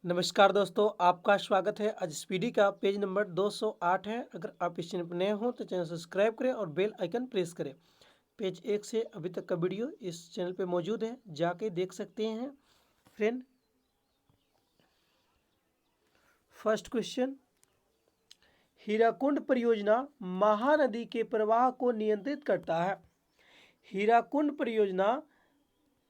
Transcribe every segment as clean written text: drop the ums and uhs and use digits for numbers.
नमस्कार दोस्तों, आपका स्वागत है। आज स्पीडी का पेज नंबर 208 है। अगर आप इस चैनल पर नए हो तो चैनल सब्सक्राइब करें और बेल आइकन प्रेस करें। पेज 1 से अभी तक का वीडियो इस चैनल पे मौजूद है, जाके देख सकते हैं फ्रेंड। फर्स्ट क्वेश्चन, हीराकुंड परियोजना महानदी के प्रवाह को नियंत्रित करता है। हीराकुंड परियोजना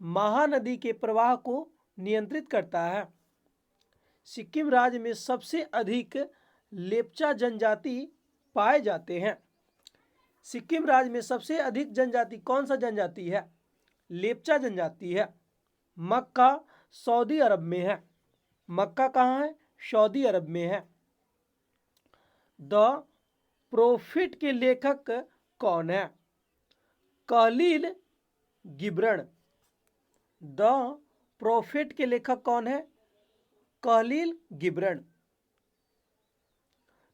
महानदी के प्रवाह को नियंत्रित करता है। सिक्किम राज्य में सबसे अधिक लेप्चा जनजाति पाए जाते हैं। सिक्किम राज्य में सबसे अधिक जनजाति कौन सा जनजाति है? लेप्चा जनजाति है। मक्का सऊदी अरब में है। मक्का कहाँ है? सऊदी अरब में है। द प्रोफिट के लेखक कौन है? कलील गिब्रन। द प्रोफिट के लेखक कौन है? कलील गिब्रन।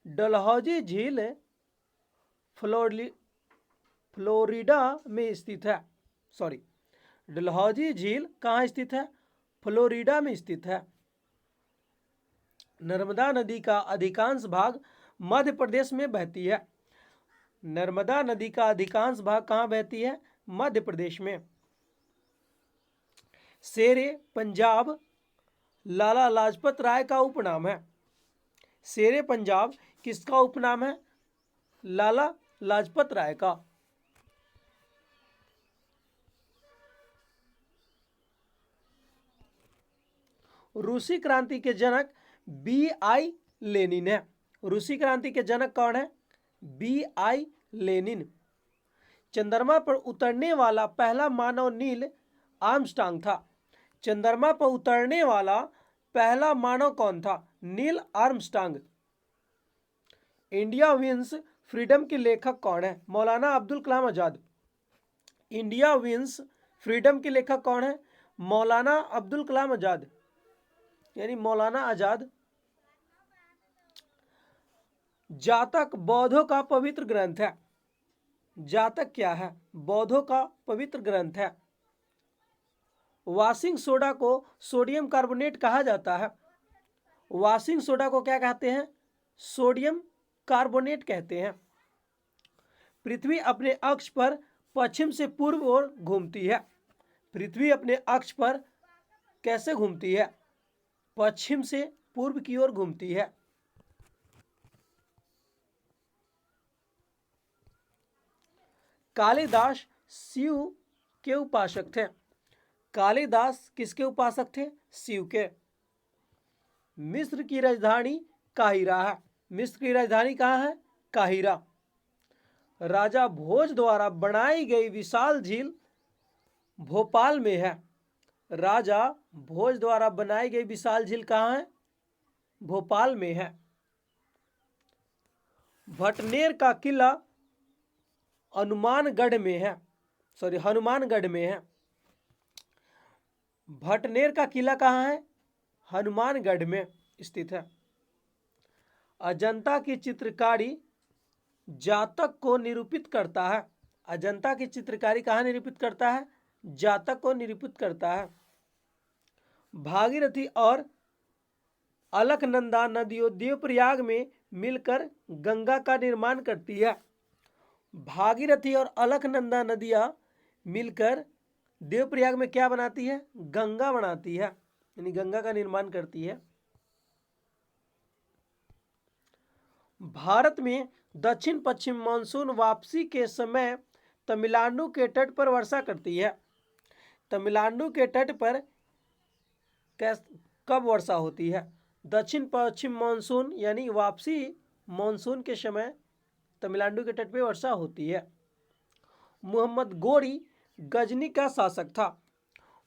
डलहौजी झील फ्लोरिडा में स्थित है। डलहौजी झील कहाँ स्थित है? फ्लोरिडा में स्थित है। नर्मदा नदी का अधिकांश भाग मध्य प्रदेश में बहती है। नर्मदा नदी का अधिकांश भाग कहाँ बहती है? मध्य प्रदेश में। शेरे पंजाब लाला लाजपत राय का उपनाम है। शेरे पंजाब किसका उपनाम है? लाला लाजपत राय का। रूसी क्रांति के जनक B.I. लेनिन है। रूसी क्रांति के जनक कौन है? B.I. लेनिन। चंद्रमा पर उतरने वाला पहला मानव नील आर्मस्ट्रांग था। चंद्रमा पर उतरने वाला पहला मानव कौन था? Neil Armstrong. India wins freedom के लेखक कौन है? Maulana Abdul Kalam Azad. India wins freedom के लेखक कौन है? मौलाना अब्दुल कलाम आजाद, यानी मौलाना आजाद। जातक बौद्धों का पवित्र ग्रंथ है। जातक क्या है? बौद्धों का पवित्र ग्रंथ है। वॉशिंग सोडा को सोडियम कार्बोनेट कहा जाता है। वॉशिंग सोडा को क्या कहते हैं? सोडियम कार्बोनेट कहते हैं। पृथ्वी अपने अक्ष पर पश्चिम से पूर्व ओर घूमती है। पृथ्वी अपने अक्ष पर कैसे घूमती है? पश्चिम से पूर्व की ओर घूमती है। कालिदास शिव के उपासक थे। कालिदास किसके उपासक थे? शिव के। मिस्र की राजधानी काहिरा है। मिस्र की राजधानी कहाँ है? काहिरा। राजा भोज द्वारा बनाई गई विशाल झील भोपाल में है। राजा भोज द्वारा बनाई गई विशाल झील कहाँ है? भोपाल में है। भटनेर का किला हनुमानगढ़ में है। हनुमानगढ़ में है। भटनेर का किला कहाँ है? हनुमानगढ़ में स्थित है। अजंता की चित्रकारी जातक को निरूपित करता है। अजंता की चित्रकारी कहाँ निरूपित करता है? जातक को निरूपित करता है। भागीरथी और अलकनंदा नदियों देवप्रयाग में मिलकर गंगा का निर्माण करती है। भागीरथी और अलकनंदा नदियां मिलकर देवप्रयाग में क्या बनाती है? गंगा बनाती है, यानी गंगा का निर्माण करती है। भारत में दक्षिण पश्चिम मानसून वापसी के समय तमिलनाडु के तट पर वर्षा करती है। तमिलनाडु के तट पर कब वर्षा होती है? दक्षिण पश्चिम मानसून यानी वापसी मानसून के समय तमिलनाडु के तट पर वर्षा होती है। मोहम्मद गोरी गजनी का शासक था।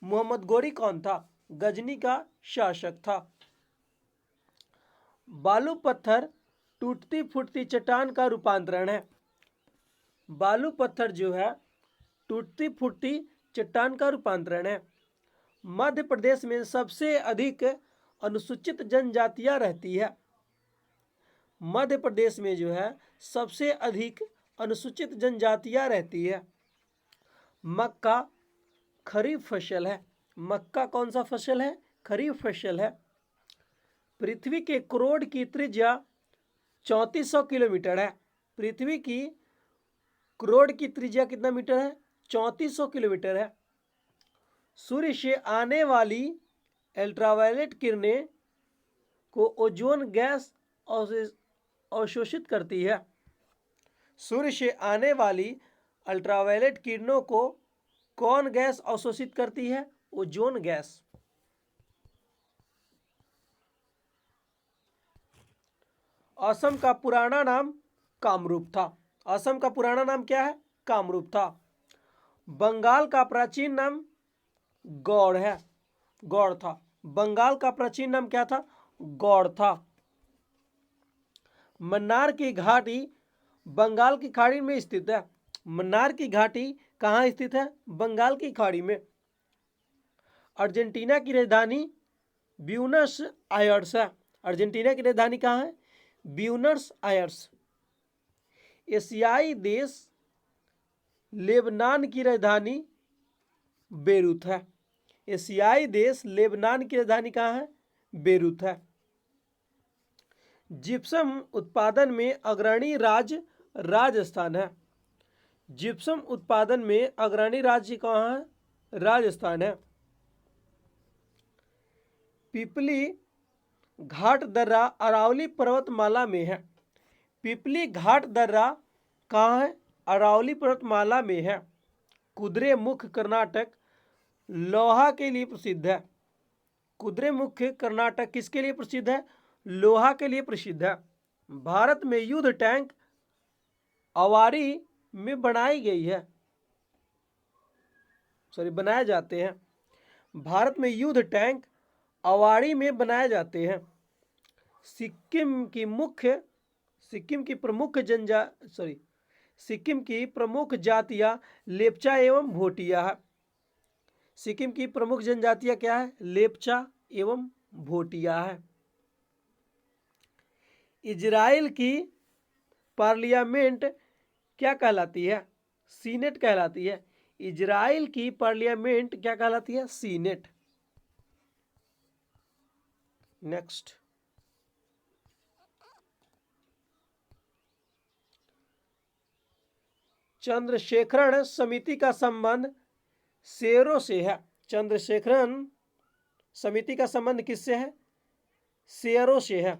मोहम्मद गोरी कौन था? गजनी का शासक था। बालू पत्थर टूटती फूटती चट्टान का रूपांतरण है। बालू पत्थर जो है टूटती फूटती चट्टान का रूपांतरण है। मध्य प्रदेश में सबसे अधिक अनुसूचित जनजातियां रहती है। मध्य प्रदेश में जो है सबसे अधिक अनुसूचित जनजातियां रहती है। मक्का खरीफ फसल है। मक्का कौन सा फसल है? खरीफ फसल है। पृथ्वी के करोड़ की त्रिज्या 3400 किलोमीटर है। पृथ्वी की करोड़ की त्रिज्या कितना मीटर है? 3400 किलोमीटर है। सूर्य से आने वाली अल्ट्रावायलेट किरणें को ओजोन गैस अवशोषित करती है। सूर्य से आने वाली अल्ट्रावायलेट किरणों को कौन गैस अवशोषित करती है? Ozone gas. असम का पुराना नाम कामरूप था। असम का पुराना नाम क्या है? कामरूप था। बंगाल का प्राचीन नाम गौड़ है, गौड़ था। बंगाल का प्राचीन नाम क्या था? गौड़ था। मन्नार की घाटी बंगाल की खाड़ी में स्थित है। मन्नार की घाटी कहाँ स्थित है? बंगाल की खाड़ी में। अर्जेंटीना की राजधानी ब्यूनस आयर्स है। अर्जेंटीना की राजधानी कहाँ है? Buenos Aires. एशियाई देश लेबनान की राजधानी बेरूत है। एशियाई देश लेबनान की राजधानी कहाँ है? बेरूत है। जिप्सम उत्पादन में अग्रणी राज्य राजस्थान है। जिप्सम उत्पादन में अग्रणी राज्य कहाँ है? राजस्थान है। पिपली घाट दर्रा अरावली पर्वतमाला में है। पिपली घाट दर्रा कहाँ है? अरावली पर्वतमाला में है। कुद्रेमुख कर्नाटक लोहा के लिए प्रसिद्ध है। कुद्रेमुख कर्नाटक किसके लिए प्रसिद्ध है? लोहा के लिए प्रसिद्ध है। भारत में युद्ध टैंक अवारी में बनाई गई है, बनाए जाते हैं। भारत में युद्ध टैंक अवारी में बनाए जाते हैं। सिक्किम की प्रमुख जातियां लेप्चा एवं भोटिया है। सिक्किम की प्रमुख जनजातियां क्या है? लेप्चा एवं भोटिया है। इजराइल की पार्लियामेंट क्या कहलाती है? सीनेट कहलाती है। इजराइल की पार्लियामेंट क्या कहलाती है? सीनेट। नेक्स्ट, चंद्रशेखरण समिति का संबंध शेरों से है। चंद्रशेखरण समिति का संबंध किससे है? शेरों से है।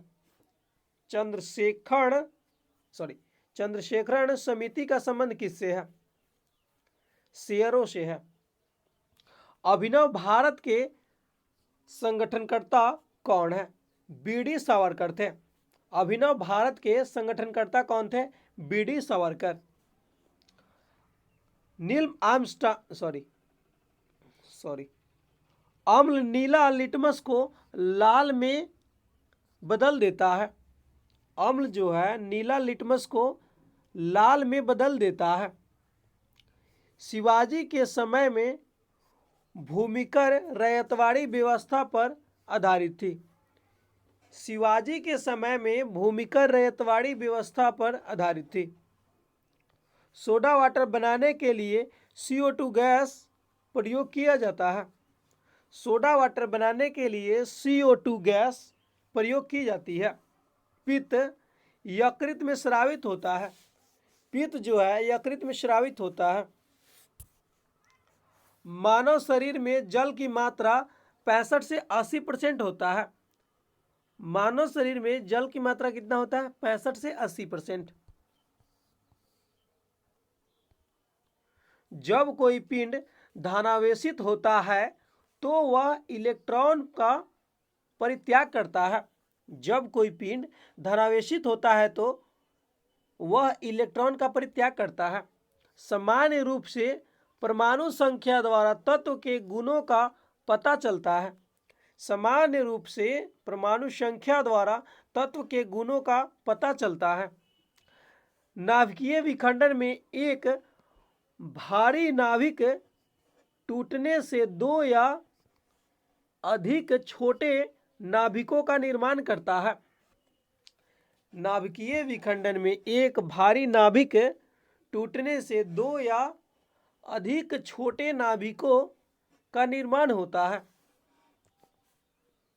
चंद्रशेखरण समिति का संबंध किससे है? शेरों से है। अभिनव भारत के संगठनकर्ता कौन है? बीडी सावरकर थे। अभिनव भारत के संगठनकर्ता कौन थे? बीडी सावरकर। अम्ल नीला लिटमस को लाल में बदल देता है। अम्ल जो है नीला लिटमस को लाल में बदल देता है। शिवाजी के समय में भूमिकर रैयतवाड़ी व्यवस्था पर आधारित थी। शिवाजी के समय में भूमिकर रैयतवाड़ी व्यवस्था पर आधारित थी। सोडा वाटर बनाने के लिए CO2 गैस प्रयोग किया जाता है। सोडा वाटर बनाने के लिए CO2 गैस प्रयोग की जाती है। पित्त यकृत में स्रावित होता है। पित्त जो है यकृत में स्रावित होता है। मानव शरीर में जल की मात्रा 65 से 80% होता है। मानव शरीर में जल की मात्रा कितना होता है? 65 से 80%। जब कोई पिंड धनावेशित होता है तो वह इलेक्ट्रॉन का परित्याग करता है। जब कोई पिंड धनावेशित होता है तो वह इलेक्ट्रॉन का परित्याग करता है। सामान्य रूप से परमाणु संख्या द्वारा तत्व के गुणों का पता चलता है। सामान्य रूप से परमाणु संख्या द्वारा तत्व के गुणों का पता चलता है। नाभिकीय विखंडन में एक भारी नाभिक टूटने से दो या अधिक छोटे नाभिकों का निर्माण करता है। नाभिकीय विखंडन में एक भारी नाभिक टूटने से दो या अधिक छोटे नाभिकों का निर्माण होता है।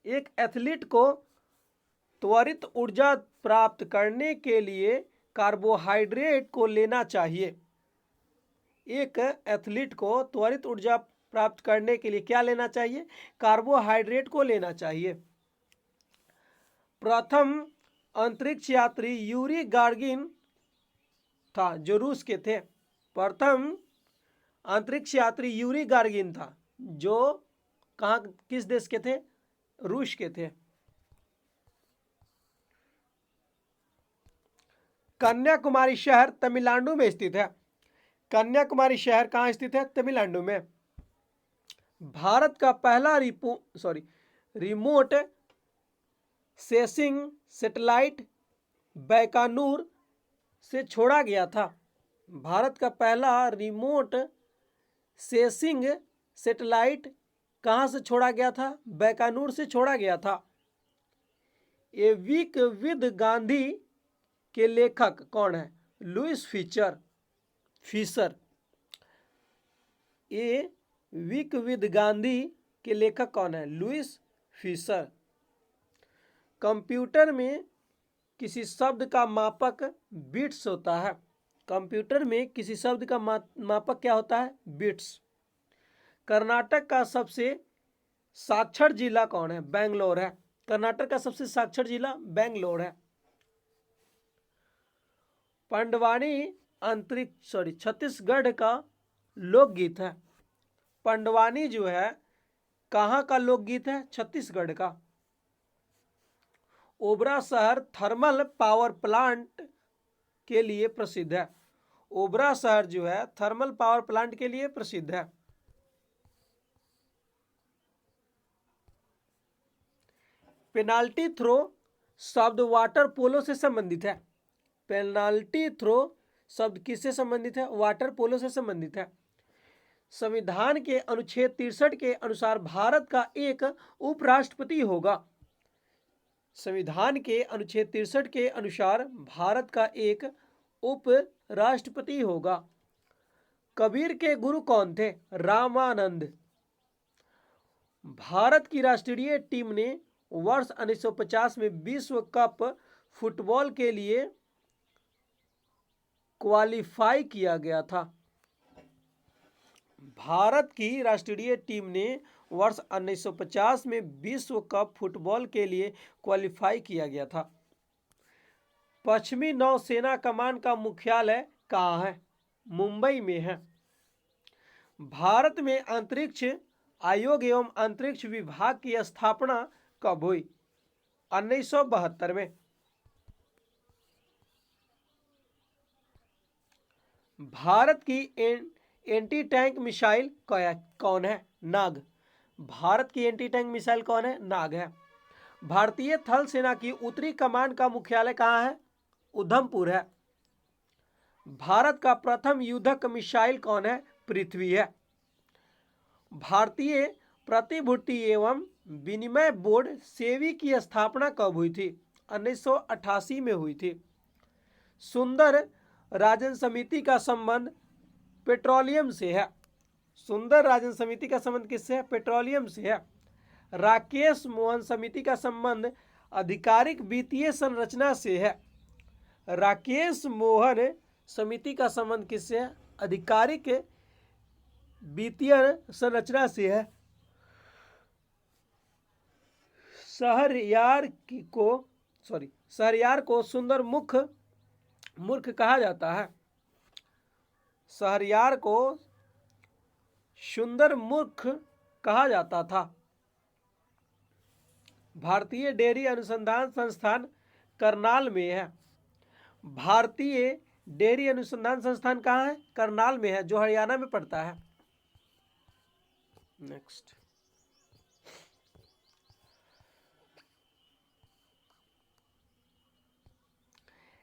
एक एथलीट को त्वरित ऊर्जा प्राप्त करने के लिए कार्बोहाइड्रेट को लेना चाहिए। एक एथलीट को त्वरित ऊर्जा प्राप्त करने के लिए क्या लेना चाहिए? कार्बोहाइड्रेट को लेना चाहिए। प्रथम अंतरिक्ष यात्री यूरी गार्गिन था जो रूस के थे। प्रथम अंतरिक्ष यात्री यूरी गार्गिन था जो कहाँ, किस देश के थे? रूस के थे। कन्याकुमारी शहर तमिलनाडु में स्थित है। कन्याकुमारी शहर कहाँ स्थित है? तमिलनाडु में। भारत का पहला रिमोट सेंसिंग सैटेलाइट बैकानूर से छोड़ा गया था। भारत का पहला रिमोट सेंसिंग सैटेलाइट कहाँ से छोड़ा गया था? बैकानूर से छोड़ा गया था। ये विक विद गांधी के लेखक कौन है? Louis Fischer. ये विक विद गांधी के लेखक कौन है? Louis Fisher. कंप्यूटर में किसी शब्द का मापक बिट्स होता है। कंप्यूटर में किसी शब्द का मापक क्या होता है? बिट्स। कर्नाटक का सबसे साक्षर जिला कौन है? बेंगलोर है। कर्नाटक का सबसे साक्षर जिला बेंगलोर है। पंडवानी छत्तीसगढ़ का लोकगीत है। पंडवानी जो है कहाँ का लोकगीत है? छत्तीसगढ़ का। ओबरा शहर थर्मल पावर प्लांट के लिए प्रसिद्ध है। ओबरा शहर जो है थर्मल पावर प्लांट के लिए प्रसिद्ध है। पेनाल्टी थ्रो शब्द वाटर पोलो से संबंधित है। पेनाल्टी थ्रो शब्द किससे संबंधित है? वाटर पोलो से संबंधित है। संविधान के अनुच्छेद 63 के अनुसार भारत का एक उपराष्ट्रपति होगा। संविधान के अनुच्छेद 63 के अनुसार भारत का एक उपराष्ट्रपति होगा। कबीर के गुरु कौन थे? रामानंद। भारत की राष्ट्रीय टीम ने वर्ष 1950 में विश्व कप फुटबॉल के लिए क्वालिफाई किया गया था। भारत की राष्ट्रीय टीम ने वर्ष 1950 में विश्व कप फुटबॉल के लिए क्वालिफाई किया गया था। पश्चिमी नौसेना कमान का मुख्यालय कहाँ है? मुंबई में है। भारत में अंतरिक्ष आयोग एवं अंतरिक्ष विभाग की स्थापना कब हुई? 1972 में। भारत की एंटी टैंक मिसाइल कौन है? नाग। भारत की एंटी टैंक मिसाइल कौन है? नाग है। भारतीय थल सेना की उत्तरी कमान का मुख्यालय कहाँ है? उधमपुर है। भारत का प्रथम युद्धक मिसाइल कौन है? पृथ्वी है। भारतीय प्रतिभूति एवं विनिमय बोर्ड सेबी की स्थापना कब हुई थी? 1988 में हुई थी। सुंदर राजन समिति का संबंध पेट्रोलियम से है। सुंदर राजन समिति का संबंध किससे है? पेट्रोलियम से है। राकेश मोहन समिति का संबंध आधिकारिक वित्तीय संरचना से है। राकेश मोहन समिति का संबंध किससे है? आधिकारिक वित्तीय संरचना से है। शहरयार को सुंदर मूर्ख कहा जाता है। शहरयार को सुंदर मूर्ख कहा जाता था। भारतीय डेयरी अनुसंधान संस्थान करनाल में है। भारतीय डेयरी अनुसंधान संस्थान कहाँ है? करनाल में है, जो हरियाणा में पड़ता है। नेक्स्ट,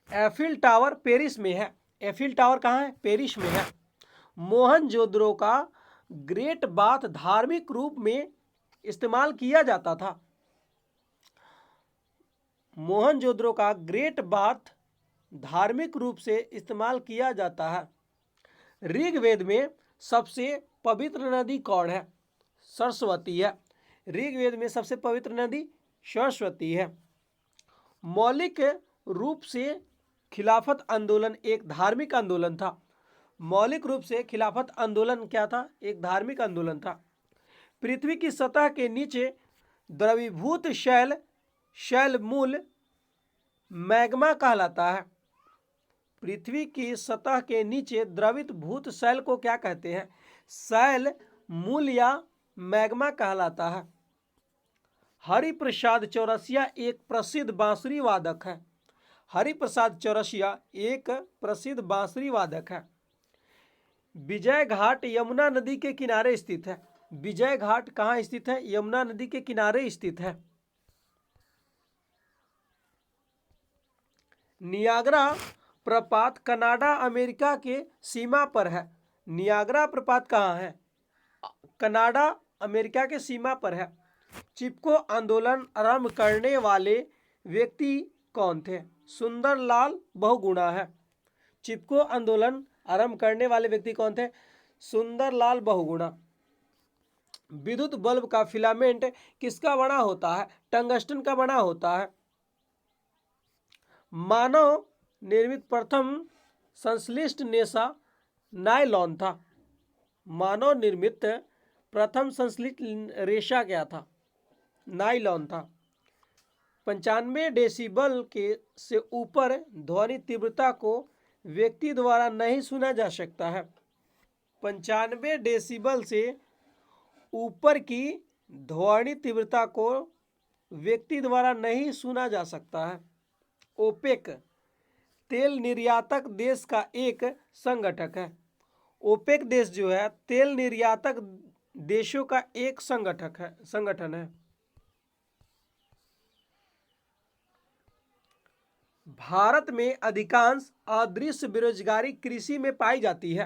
एफिल टावर पेरिस में है। एफिल टावर कहाँ है? पेरिस में है। मोहनजोदड़ो का ग्रेट बाथ धार्मिक रूप में इस्तेमाल किया जाता था। मोहनजोदड़ो का ग्रेट बाथ धार्मिक रूप से इस्तेमाल किया जाता है। ऋग्वेद में सबसे पवित्र नदी कौन है? सरस्वती है। ऋग्वेद में सबसे पवित्र नदी सरस्वती है। मौलिक रूप से खिलाफत आंदोलन एक धार्मिक आंदोलन था। मौलिक रूप से खिलाफत आंदोलन क्या था? एक धार्मिक आंदोलन था। पृथ्वी की सतह के नीचे द्रवीभूत शैल मूल मैग्मा कहलाता है। पृथ्वी की सतह के नीचे द्रवित भूत शैल को क्या कहते हैं? शैल मूल या मैग्मा कहलाता है। हरिप्रसाद चौरसिया एक प्रसिद्ध बांसुरी वादक है। हरिप्रसाद चौरसिया एक प्रसिद्ध बांसुरी वादक है। विजय घाट यमुना नदी के किनारे स्थित है। विजय घाट कहाँ स्थित है? यमुना नदी के किनारे स्थित है। नियाग्रा प्रपात कनाडा अमेरिका के सीमा पर है। नियाग्रा प्रपात कहाँ है? कनाडा अमेरिका के सीमा पर है। चिपको आंदोलन आरंभ करने वाले व्यक्ति कौन थे? सुंदरलाल बहुगुणा है। चिपको आंदोलन आरंभ करने वाले व्यक्ति कौन थे? सुंदरलाल बहुगुणा। विद्युत बल्ब का फिलामेंट किसका बना होता है? टंगस्टन का बना होता है। मानव निर्मित प्रथम संश्लिष्ट नेशा नायलॉन था। मानव निर्मित प्रथम संश्लिष्ट रेशा क्या था? नायलॉन था। 95 डेसिबल के से ऊपर ध्वनि तीव्रता को व्यक्ति द्वारा नहीं सुना जा सकता है। 95 डेसिबल से ऊपर की ध्वनि तीव्रता को व्यक्ति द्वारा नहीं सुना जा सकता है। ओपेक तेल निर्यातक देश का एक संगठक है। ओपेक देश जो है तेल निर्यातक देशों का एक संगठन है। भारत में अधिकांश अदृश्य बेरोजगारी कृषि में पाई जाती है।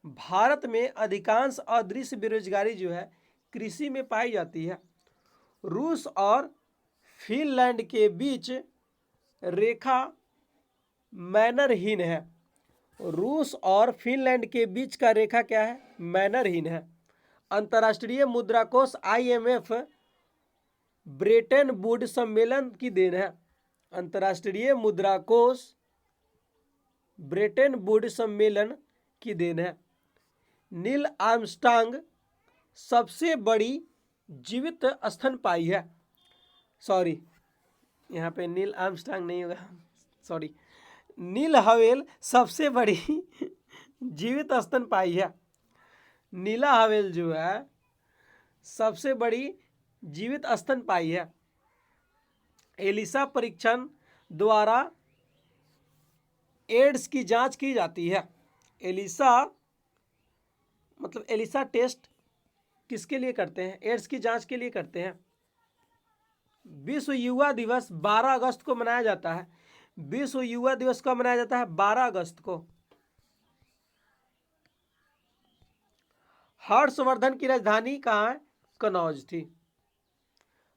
भारत में अधिकांश अदृश्य बेरोजगारी जो है कृषि में पाई जाती है। रूस और फिनलैंड के बीच रेखा मैनरहीन है। रूस और फिनलैंड के बीच का रेखा क्या है? मैनरहीन है। अंतर्राष्ट्रीय मुद्रा कोष IMF ब्रेटन वुड सम्मेलन की देन है। अंतर्राष्ट्रीय मुद्रा कोष ब्रेटन वुड सम्मेलन की देन है। नील आर्मस्ट्रांग सबसे बड़ी जीवित स्तनपायी है। सॉरी, यहाँ पे नील आर्मस्ट्रांग नहीं होगा, सॉरी। नील हवेल सबसे बड़ी जीवित स्तनपायी है। नीला हवेल जो है सबसे बड़ी जीवित स्तनपायी है। एलिसा परीक्षण द्वारा एड्स की जांच की जाती है। एलिसा टेस्ट किसके लिए करते हैं? एड्स की जांच के लिए करते हैं। विश्व युवा दिवस 12 अगस्त को मनाया जाता है। विश्व युवा दिवस कब मनाया जाता है? 12 अगस्त को। हर्षवर्धन की राजधानी कहाँ है? कनौज थी।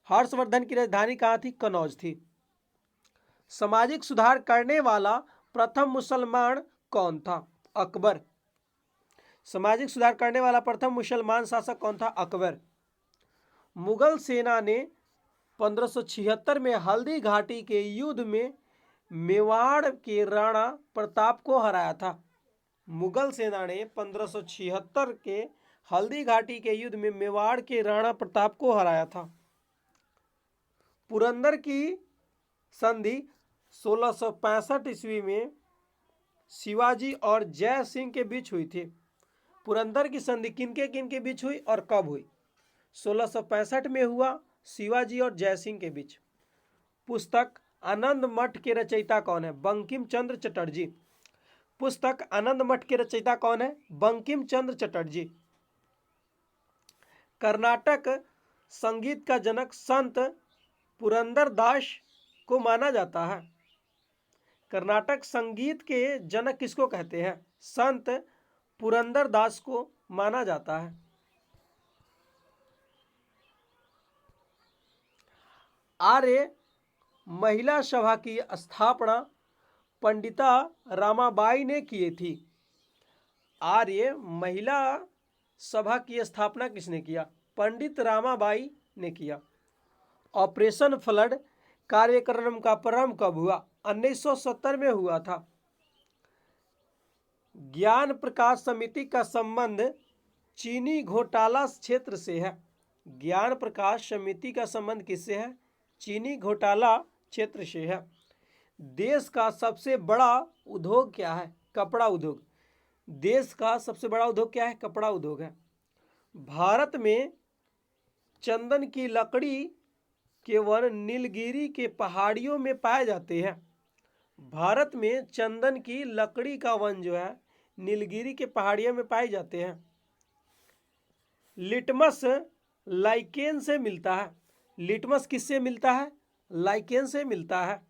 हर्षवर्धन की राजधानी कहाँ थी? कनौज थी। सामाजिक सुधार करने वाला प्रथम मुसलमान कौन था? अकबर। सामाजिक सुधार करने वाला प्रथम मुसलमान शासक कौन था? अकबर। मुगल सेना ने 1576 में हल्दी घाटी के युद्ध में मेवाड़ के राणा प्रताप को हराया था। मुगल सेना ने 1576 के हल्दी घाटी के युद्ध में मेवाड़ के राणा प्रताप को हराया था। पुरंदर की संधि 1665 ईस्वी में शिवाजी और जय सिंह के बीच हुई थी। पुरंदर की संधि किनके बीच हुई और कब हुई? 1665 में हुआ, शिवाजी और जय सिंह के बीच। पुस्तक आनंद मठ के रचयिता कौन है? बंकिम चंद्र चटर्जी। पुस्तक आनंद मठ के रचयिता कौन है? बंकिम चंद्र चटर्जी। कर्नाटक संगीत का जनक संत पुरंदर दास को माना जाता है। कर्नाटक संगीत के जनक किसको कहते हैं? संत पुरंदर दास को माना जाता है। आर्य महिला सभा की स्थापना पंडिता रामाबाई ने की थी। आर्य महिला सभा की स्थापना किसने किया? पंडित रामाबाई ने किया। ऑपरेशन फ्लड कार्यक्रम का प्रारंभ कब हुआ? 1970 में हुआ था। ज्ञान प्रकाश समिति का संबंध चीनी घोटाला क्षेत्र से है। ज्ञान प्रकाश समिति का संबंध किससे है? चीनी घोटाला क्षेत्र से है। देश का सबसे बड़ा उद्योग क्या है? कपड़ा उद्योग। देश का सबसे बड़ा उद्योग क्या है? कपड़ा उद्योग है। भारत में चंदन की लकड़ी के वन नीलगिरी के पहाड़ियों में पाए जाते हैं। भारत में चंदन की लकड़ी का वन जो है नीलगिरी के पहाड़ियों में पाए जाते हैं। लिटमस लाइकेन से मिलता है। लिटमस किससे मिलता है? लाइकेन से मिलता है।